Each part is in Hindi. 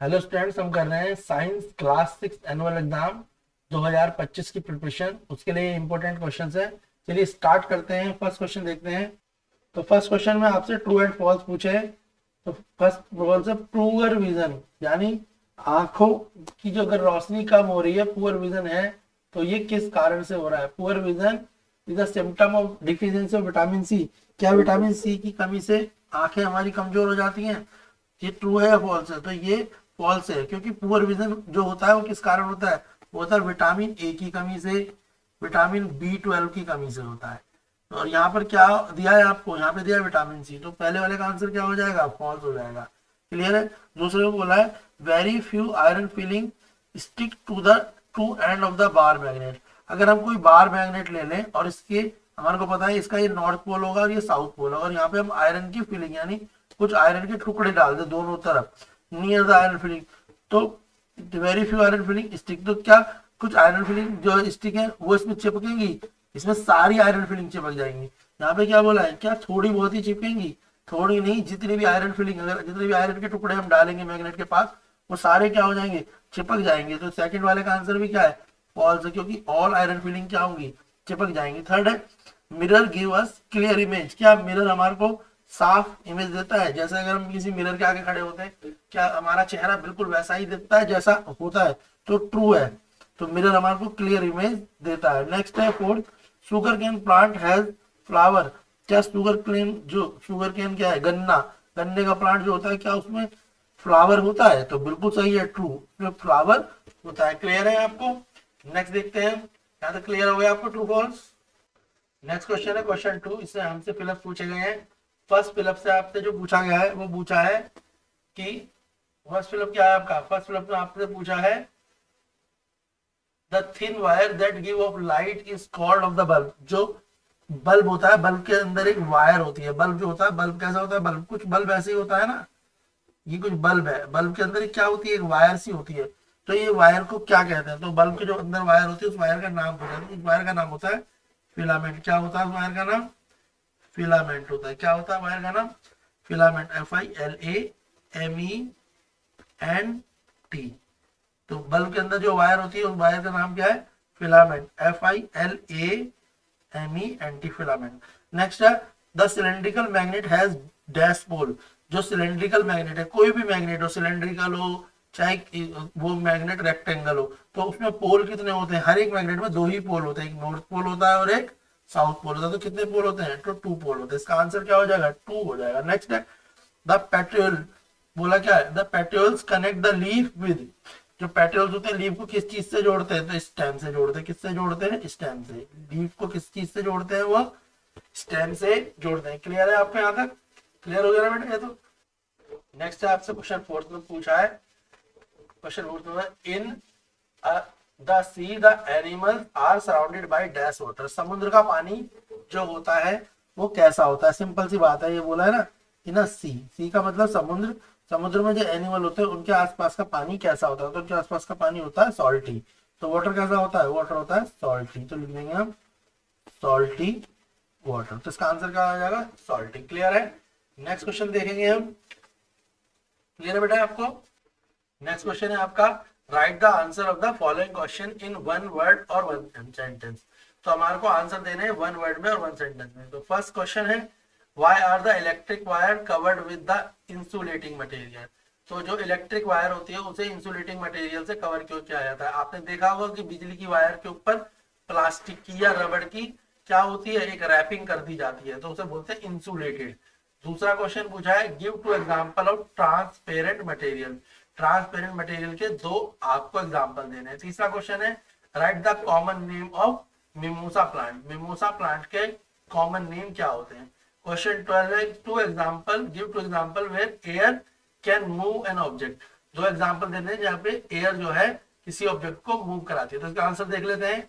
हेलो स्टूडेंट्स, हम कर रहे हैं साइंस क्लास 6 एनुअल एग्जाम 2025 की प्रिपरेशन। उसके लिए इंपॉर्टेंट क्वेश्चंस है। चलिए स्टार्ट करते हैं। फर्स्ट क्वेश्चन देखते हैं। तो फर्स्ट क्वेश्चन में आपसे ट्रू एंड फॉल्स पूछे हैं। तो फर्स्ट फॉल्स है पुअर विजन, यानी आंखों की जो अगर रोशनी कम हो रही है, पुअर विजन है, तो ये किस कारण से हो रहा है? Poor vision is a symptom of deficiency of vitamin C. क्या विटामिन सी की कमी से आंखें हमारी कमजोर हो जाती हैं? ये ट्रू है या फॉल्स है? तो ये फॉल्स है, क्योंकि पुअर विजन जो होता है वो किस कारण होता है? वो होता है विटामिन ए की कमी से, विटामिन बी 12 की कमी से होता है। और यहाँ पर क्या दिया है आपको? यहाँ पे दिया है विटामिन सी, तो पहले वाले का आंसर क्या हो जाएगा? फॉल्स हो जाएगा। क्लियर है? दूसरे को बोला है very few iron filings stick to the two end of the bar magnet. अगर हम कोई बार मैग्नेट ले लें और इसके, हमारे को पता है इसका ये नॉर्थ पोल होगा और ये साउथ पोल होगा, और यहाँ पे हम आयरन की फिलिंग यानी कुछ आयरन के टुकड़े डाल दे दोनों तरफ नियर द आयरन फिलिंग, तो very few iron filling stick, तो क्या कुछ आयरन फिलिंग जो स्टिक है वो इसमें चिपकेंगी? इसमें सारी आयरन फिलिंग चिपक जाएंगी। यहाँ पे क्या बोला है? क्या थोड़ी बहुत ही चिपकेंगी? थोड़ी नहीं, जितनी भी आयरन फिलिंग, अगर जितने भी आयरन के टुकड़े हम डालेंगे मैग्नेट के पास, वो सारे क्या हो जाएंगे? चिपक जाएंगे। तो सेकंड वाले का आंसर भी क्या है? फॉल्स है, क्योंकि ऑल आयरन फिलिंग क्या होंगी? चिपक जाएंगी। थर्ड है mirror give us clear image. क्या मिरर हमारे को साफ इमेज देता है? जैसे अगर हम किसी मिरर के आगे खड़े होते हैं, क्या हमारा चेहरा बिल्कुल वैसा ही दिखता है जैसा होता है? तो ट्रू है। तो मिरर हमारे को क्लियर इमेज देता है। नेक्स्ट है fourth, sugar cane plant has flower. क्या शुगर केन, जो शुगर केन क्या है? गन्ना, गन्ने का प्लांट जो होता है, क्या उसमें फ्लावर होता है? तो बिल्कुल सही है, ट्रू, उसमें फ्लावर होता है। क्लियर है आपको? नेक्स्ट देखते हैं। यहाँ तक क्लियर हो गया आपको ट्रू फॉल्स? नेक्स्ट क्वेश्चन है क्वेश्चन 2। इससे हमसे फिलअप पूछे गए हैं। फर्स्ट फिलअप से आपसे जो पूछा गया है वो पूछा है कि फर्स्ट फिलअप क्या है आपका? फर्स्ट फिलअप में आपसे पूछा है the thin wire that give of light is called off the bulb. जो बल्ब होता है, बल्ब के अंदर एक वायर होती है। बल्ब जो होता है, बल्ब कैसा होता है? बल्ब कुछ बल्ब ऐसे ही होता है ना, ये कुछ बल्ब है, बल्ब के अंदर एक क्या होती है? एक वायर सी होती है। तो ये वायर को क्या कहते हैं? तो बल्ब के जो अंदर वायर होती है उस वायर का नाम होता है, तो उस वायर का नाम होता है फिलामेंट। क्या होता है उस वायर का नाम? फिलामेंट होता है। क्या होता है वायर का नाम? फिलामेंट। FILAMENT। तो बल्ब के अंदर जो वायर होती है उस वायर का नाम क्या है? फिलामेंट। FILAMENT, filament. नेक्स्ट है the cylindrical magnet has dash pole. जो सिलेंड्रिकल मैग्नेट है, कोई भी मैग्नेट हो, सिलेंड्रिकल हो चाहे वो मैग्नेट रेक्टेंगल हो, तो उसमें पोल कितने होते हैं? हर एक मैग्नेट में दो ही पोल होते हैं, एक नॉर्थ पोल होता है और एक साउथ पोल होता है। तो कितने पोल होते हैं? तो 2 पोल होते हैं। इसका आंसर क्या हो जाएगा? 2 हो जाएगा। नेक्स्ट है द पेट्यूल। बोला क्या है? The petioles connect the leaf with. जो पेट्यूल्स होते हैं लीफ को किस चीज से जोड़ते हैं? तो स्टेम से जोड़ते हैं। किससे जोड़ते हैं? स्टेम से। लीफ को किस चीज से जोड़ते हैं? वो स्टेम से जोड़ते हैं। क्लियर है आपको? यहाँ तक क्लियर हो गया ना बेटा? ये तो नेक्स्ट है आपसे क्वेश्चन फोर्थ में पूछा है। क्वेश्चन फोर्थ में in the sea the animals are surrounded by dash water. समुद्र का पानी जो होता है वो कैसा होता है? सिंपल सी बात है, ये बोला है ना, इन सी। सी का मतलब समुद्र। समुद्र में जो एनिमल होते हैं उनके आसपास का पानी कैसा होता है? तो उनके आसपास का पानी होता है सॉल्टी। तो वाटर कैसा होता है? वाटर होता है सॉल्टी। तो लिख देंगे हम सॉल्टी वाटर। तो इसका आंसर क्या आ जाएगा? सॉल्टी। क्लियर है? नेक्स्ट क्वेश्चन देखेंगे हम। क्लियर है बेटा आपको? नेक्स्ट क्वेश्चन है आपका right the answer of the following question in one word और वन सेंटेंस। तो हमारे को आंसर देने हैं वन वर्ड में और वन सेंटेंस में। तो फर्स्ट क्वेश्चन है why are the electric wire covered with the insulating material. तो जो इलेक्ट्रिक वायर होती है उसे इंसुलेटिंग मटेरियल से कवर क्यों किया जाता है? आपने देखा होगा कि बिजली की वायर के ऊपर प्लास्टिक की या रबड़ की क्या होती है? एक रैपिंग कर दी जाती है, तो उसे बोलते हैं इंसुलेटेड। दूसरा क्वेश्चन पूछा है give two example of transparent material. Transparent material के दो आपको एग्जांपल देने हैं। तीसरा क्वेश्चन है write the common name of mimosa plant. Mimosa plant के कॉमन नेम क्या होते हैं? क्वेश्चन 12 है two example give two example where air can move an object. दो एग्जांपल देने हैं जहाँ पे एयर जो है किसी ऑब्जेक्ट को मूव कराती है। तो इसका आंसर देख लेते हैं।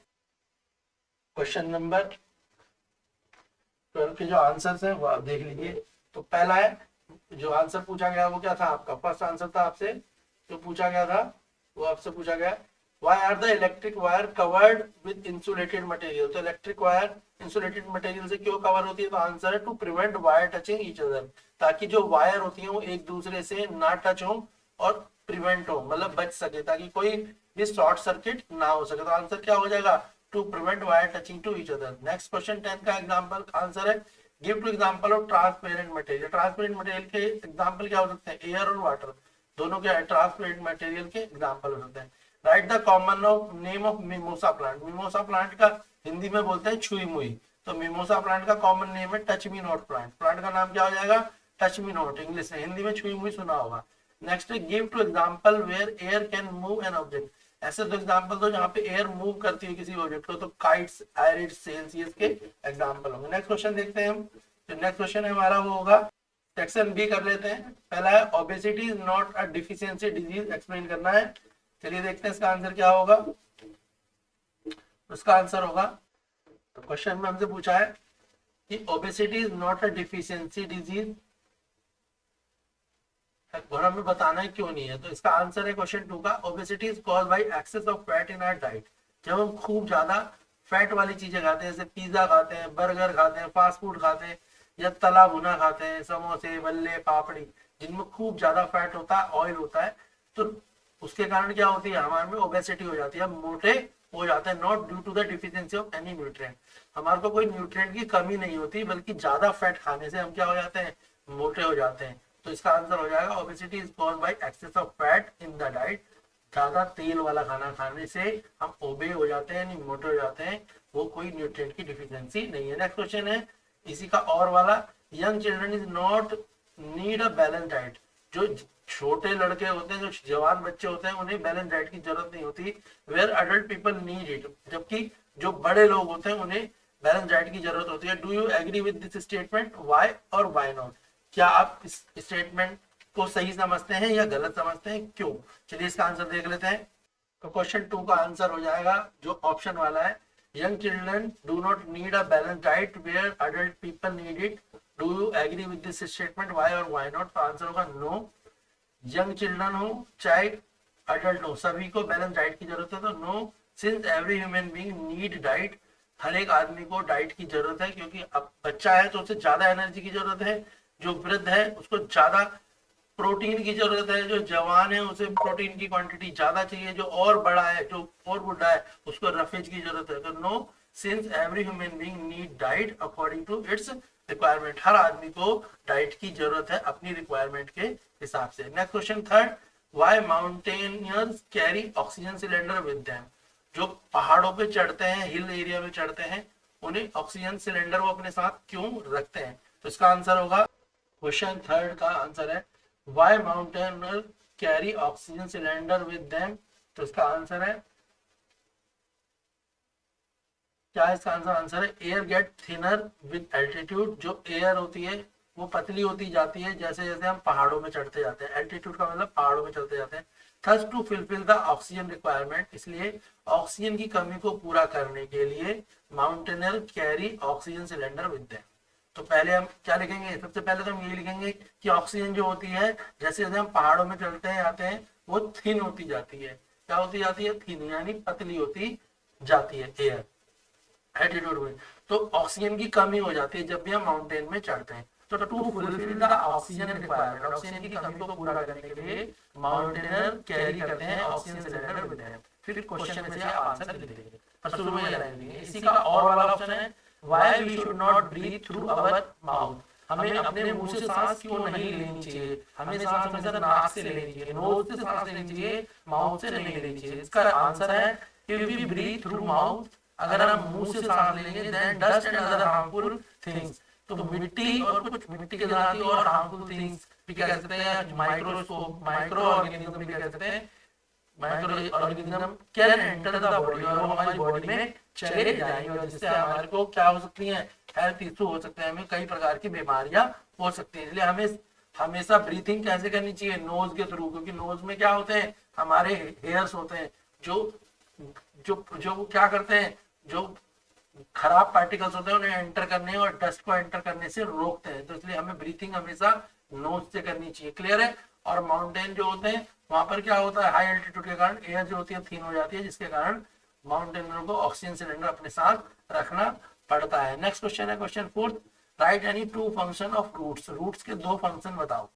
क्वेश्चन नंबर 12 के जो आंसर है वो आप देख लीजिए। तो पहला है, जो आंसर पूछा गया वो क्या था आपका? फर्स्ट आंसर था आपसे जो पूछा गया था, वो आपसे पूछा गया why are the electric wire covered with insulated material. तो इलेक्ट्रिक वायर इंसुलेटेड मटेरियल से क्यों कवर होती है? तो आंसर है to prevent wire touching each other. ताकि जो वायर होती है वो एक दूसरे से ना टच हो और प्रिवेंट हो, मतलब बच सके, ताकि कोई भी शॉर्ट सर्किट ना हो सके। तो आंसर क्या हो जाएगा, to prevent wire touching to each other. Next question 10 का एग्जांपल आंसर है, give two example of transparent material. Transparent material के एग्जांपल क्या हो सकते हैं, एयर और वाटर, दोनों के ट्रांसपेरेंट मटेरियल के एग्जांपल हो सकते हैं। Right the common of name of mimosa plant. Mimosa plant का हिंदी में बोलते हैं छुई मुई, तो मिमोसा प्लांट का कॉमन नेम है touch me not plant. Plant का नाम क्या हो जाएगा, टच मी नॉट, इंग्लिश में, हिंदी में छुई मुई सुना होगा। नेक्स्ट है give two example where air can move an object. ऐसे दो एग्जांपल दो जहां पे एयर मूव करती है किसी ऑब्जेक्ट को, तो काइट्स, आयरिड्स, सेल्स, ये इसके एग्जांपल होंगे। नेक्स्ट क्वेश्चन देखते हैं हम। तो नेक्स्ट क्वेश्चन है हमारा, वो होगा सेक्शन बी कर लेते हैं। पहला है obesity is not a deficiency disease, explain करना है। चलिए देखते हैं इसका आंसर क्या होगा। उसका आंसर होगा, तो क्वेश्चन में हमसे पूछा है कि obesity is not a deficiency disease, और हमें बताना है क्यों नहीं है। तो इसका आंसर है क्वेश्चन 2 का, obesity is caused by excess of fat in our diet. जब हम खूब ज्यादा फैट वाली चीजें खाते हैं, जैसे पिज्जा खाते हैं, बर्गर खाते हैं, फास्ट फूड खाते हैं, या तला भुना खाते हैं, समोसे, बल्ले, पापड़ी, जिनमें खूब ज्यादा फैट होता है, ऑयल होता है, तो उसके कारण क्या होती है, हमारे में ओबेसिटी हो जाती है, हम मोटे हो जाते हैं। Not due to the deficiency of any nutrient, हमारे को कोई न्यूट्रिएंट की कमी नहीं होती, बल्कि ज्यादा फैट खाने से हम क्या हो जाते हैं, मोटे हो जाते हैं। तो इसका आंसर हो जाएगा obesity is caused by excess of fat in the diet. ज्यादा तेल वाला खाना खाने से हम ओबे हो जाते हैं, यानी मोटे हो जाते हैं, वो कोई न्यूट्रिएंट की डिफिशियंसी नहीं है। नेक्स्ट क्वेश्चन है इसी का और वाला, young children is not need a balance diet. जो छोटे लड़के होते हैं, जो जवान बच्चे होते हैं, उन्हें बैलेंस डाइट की जरूरत नहीं होती, where adult people need it. जबकि जो बड़े लोग होते हैं उन्हें बैलेंस डाइट की जरूरत होती है। Do you agree with this statement, why और व्हाई नॉट? क्या आप इस स्टेटमेंट को सही समझते हैं या गलत समझते हैं, क्यों? चलिए इसका आंसर देख लेते हैं। तो क्वेश्चन 2 का आंसर हो जाएगा जो ऑप्शन वाला है, young children do not need a balance diet where adult people need it. Do you agree with this statement, why और व्हाई नॉट? तो आंसर होगा नो। यंग चिल्ड्रन हो चाहे अडल्ट हो, सभी को बैलेंस डाइट की जरूरत है, तो no. Since every human being need diet, हर एक आदमी को डाइट की जरूरत है, क्योंकि अब बच्चा है तो उसे ज्यादा एनर्जी की जरूरत है, जो वृद्ध है उसको ज्यादा प्रोटीन की जरूरत है, जो जवान है उसे प्रोटीन की क्वांटिटी ज्यादा चाहिए, जो और बड़ा है, जो और बुढ़ा है, उसको रफेज की जरूरत है। तो no, since every human being need diet according to its requirement, हर आदमी को डाइट की जरूरत है अपनी रिक्वायरमेंट के हिसाब से। Next question 3, why mountaineers carry oxygen cylinder with them. जो पहाड़ों पे चढ़ते हैं, हिल एरिया में चढ़ते हैं, उन्हें ऑक्सीजन सिलेंडर वो अपने साथ क्यों रखते हैं? तो इसका आंसर होगा, क्वेश्चन 3 का आंसर है why mountaineer carry oxygen cylinder with them. तो इसका आंसर है, क्या इसका आंसर है, air get thinner with altitude. जो एयर होती है वो पतली होती जाती है जैसे जैसे हम पहाड़ों में चढ़ते जाते हैं। एल्टीट्यूड का मतलब पहाड़ों में चढ़ते जाते हैं। Thus to fulfil the oxygen requirement, इसलिए ऑक्सीजन की कमी को पूरा करने के लिए mountaineer carry oxygen cylinder with them. तो पहले हम क्या लिखेंगे, सबसे पहले तो हम ये लिखेंगे कि ऑक्सीजन जो होती है, जैसे जैसे हम पहाड़ों में चलते हैं आते हैं, वो थिन होती जाती है। क्या होती जाती है? थिन, यानी पतली होती जाती है एयर एल्टीट्यूड में। तो ऑक्सीजन की कमी हो जाती है जब भी हम माउंटेन में चढ़ते हैं। तो to fulfil the oxygen requirement, oxygen की कमी को पूरा करने के लिए माउंटेनियर कैरी करते हैं ऑक्सीजन सिलेंडर विद देम। फिर क्वेश्चन में से आप आंसर लिख देंगे, तो शुरू में लगाएंगे। इसी का और वाला ऑप्शन है, why we should not breathe through our mouth. हमें अपने मुंह से सांस क्यों नहीं लेनी चाहिए? हमें सांस हमेशा नाक से लेनी चाहिए, नोज से सांस लेनी चाहिए, माउथ से नहीं लेनी चाहिए। इसका आंसर है, if we breathe through mouth, अगर हम मुंह से सांस लेंगे, then dust and other harmful things, तो मिट्टी और कुछ मिट्टी के साथ ही और हार्मफुल थिंग्स भी कह सकते हैं, माइक्रोस्कोप, माइक्रो ऑर्गेनिज्म भी कह सकते हैं, micro organism can enter the body, और वो हमारी बॉडी में चले जाएंगे, और जिससे हमारे को क्या हो सकती है, हेल्थ इशू हो सकते हैं, हमें कई प्रकार की बीमारियां हो सकती हैं। इसलिए हमें हमेशा ब्रीथिंग कैसे करनी चाहिए? नोज के थ्रू, क्योंकि नोज में क्या होते हैं, हमारे हेयर्स होते हैं, जो जो जो क्या करते हैं, जो खराब पार्टिकल्स होते हैं उन्हें एंटर करने और डस्ट को एंटर करने से रोकते हैं। तो इसलिए हमें ब्रीथिंग हमेशा नोज से करनी चाहिए। क्लियर है? और माउंटेन जो होते हैं वहां पर क्या होता है, हाई एल्टीट्यूड के कारण एयर जो होती है थिन हो जाती है, जिसके कारण माउंटेनियरों को ऑक्सीजन सिलेंडर अपने साथ रखना पड़ता है। नेक्स्ट क्वेश्चन है question 4, write any two function of roots. Roots के दो फंक्शन बताओ।